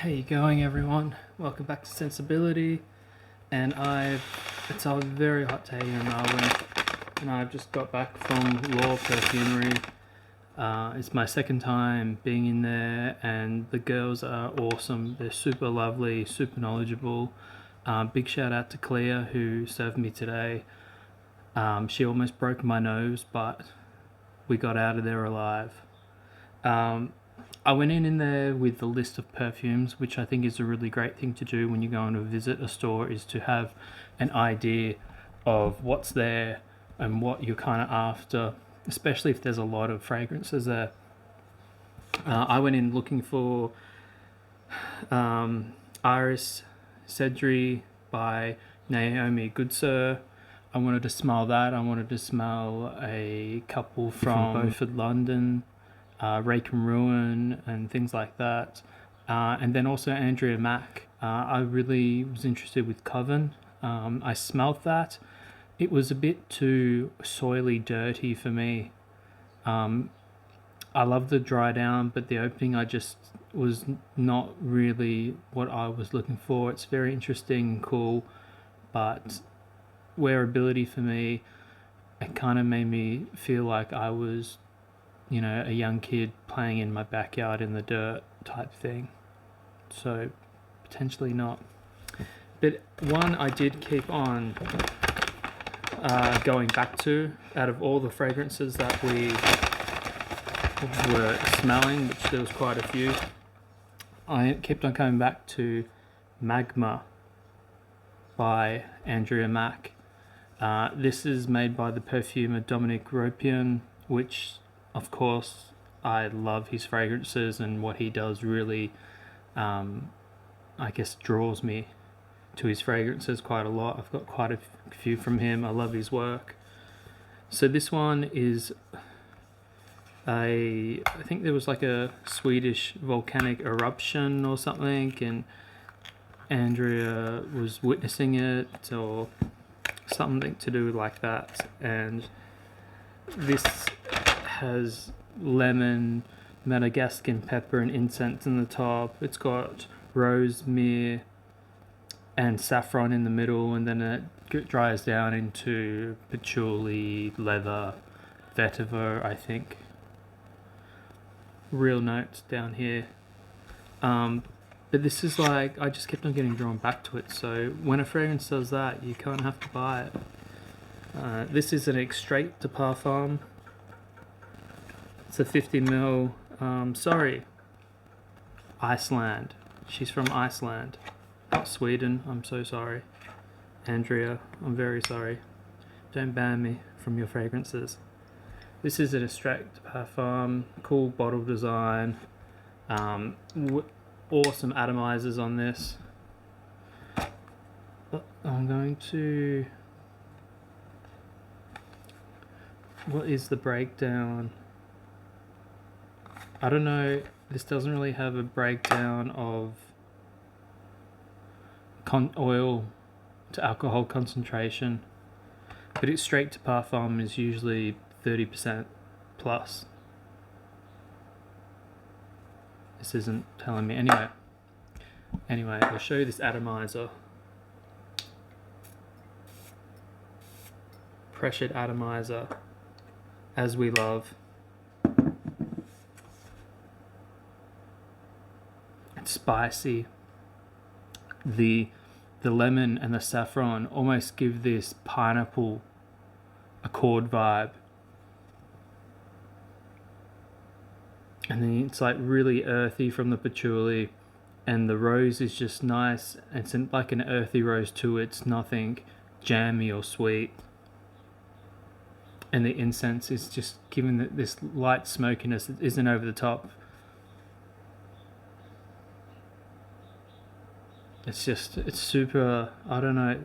How you going, everyone? Welcome back to Sensibility. And it's a very hot day here in Melbourne, and I've just got back from Law Perfumery. It's my second time being in there, and the girls are awesome. They're super lovely, super knowledgeable. Big shout out to Clea, who served me today. She almost broke my nose, but we got out of there alive. I went in there with a list of perfumes, which I think is a really great thing to do when you go and visit a store, is to have an idea of what's there and what you're kind of after, especially if there's a lot of fragrances there. I went in looking for Iris Cedri by Naomi Goodsir. I wanted to smell that. I wanted to smell a couple from Beaufort, London, Rake and Ruin, and things like that. And then also Andrea Maack. I really was interested with Coven. I smelled that. It was a bit too soily dirty for me. I love the dry down, but the opening I just was not really what I was looking for. It's very interesting and cool, but wearability for me, it kind of made me feel like I was, a young kid playing in my backyard in the dirt type thing. So potentially not. But one I did keep on going back to, out of all the fragrances that we were smelling, which there was quite a few, I kept on coming back to Magma by Andrea Maack. This is made by the perfumer Dominic Ropian, which, of course, I love his fragrances, and what he does really, draws me to his fragrances quite a lot. I've got quite a few from him. I love his work. So this one is I think there was like a Swedish volcanic eruption or something, and Andrea was witnessing it, or something to do like that. And this has lemon, Madagascan pepper, and incense in the top. It's got rose, myrrh, and saffron in the middle, and then it dries down into patchouli, leather, vetiver, I think. Real notes down here. But this is like, I just kept on getting drawn back to it. So when a fragrance does that, you can't have to buy it. This is an extrait de parfum. It's a 50ml. Iceland. She's from Iceland, not Sweden. I'm so sorry. Andrea, I'm very sorry. Don't ban me from your fragrances. This is an extrait de parfum. Cool bottle design. Awesome atomizers on this. I'm going to... What is the breakdown? I don't know. This doesn't really have a breakdown of oil to alcohol concentration, but it's straight to parfum is usually 30% plus. This isn't telling me. Anyway, I'll show you this atomizer. Pressured atomizer, as we love. It's spicy. The lemon and the saffron almost give this pineapple accord vibe. And then it's like really earthy from the patchouli, and the rose is just nice. It's like an earthy rose too. It's nothing jammy or sweet. And the incense is just giving this light smokiness that isn't over the top. It's super, I don't know.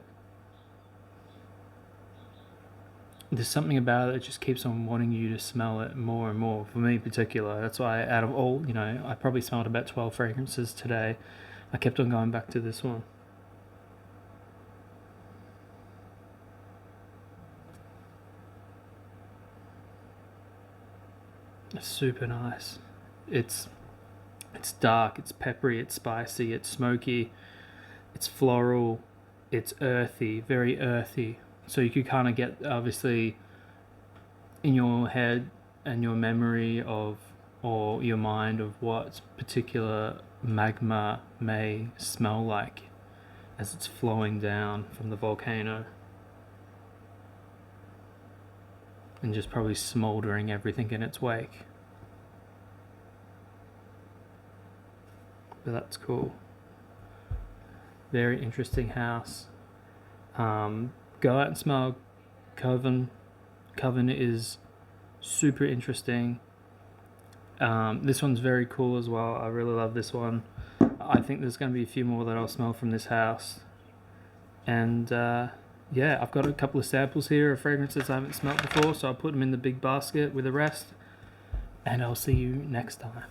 There's something about it that just keeps on wanting you to smell it more and more. For me in particular, that's why out of all, I probably smelled about 12 fragrances today. I kept on going back to this one. It's super nice. It's It's dark, it's peppery, it's spicy, it's smoky, it's floral, it's earthy, very earthy. So you could kind of get, obviously, in your head and your memory of, or your mind, of what particular magma may smell like as it's flowing down from the volcano and just probably smouldering everything in its wake. But that's cool. Very interesting house. Go out and smell Coven. Coven is super interesting. This one's very cool as well. I really love this one. I think there's going to be a few more that I'll smell from this house. And yeah, I've got a couple of samples here of fragrances I haven't smelled before, so I'll put them in the big basket with the rest. And I'll see you next time.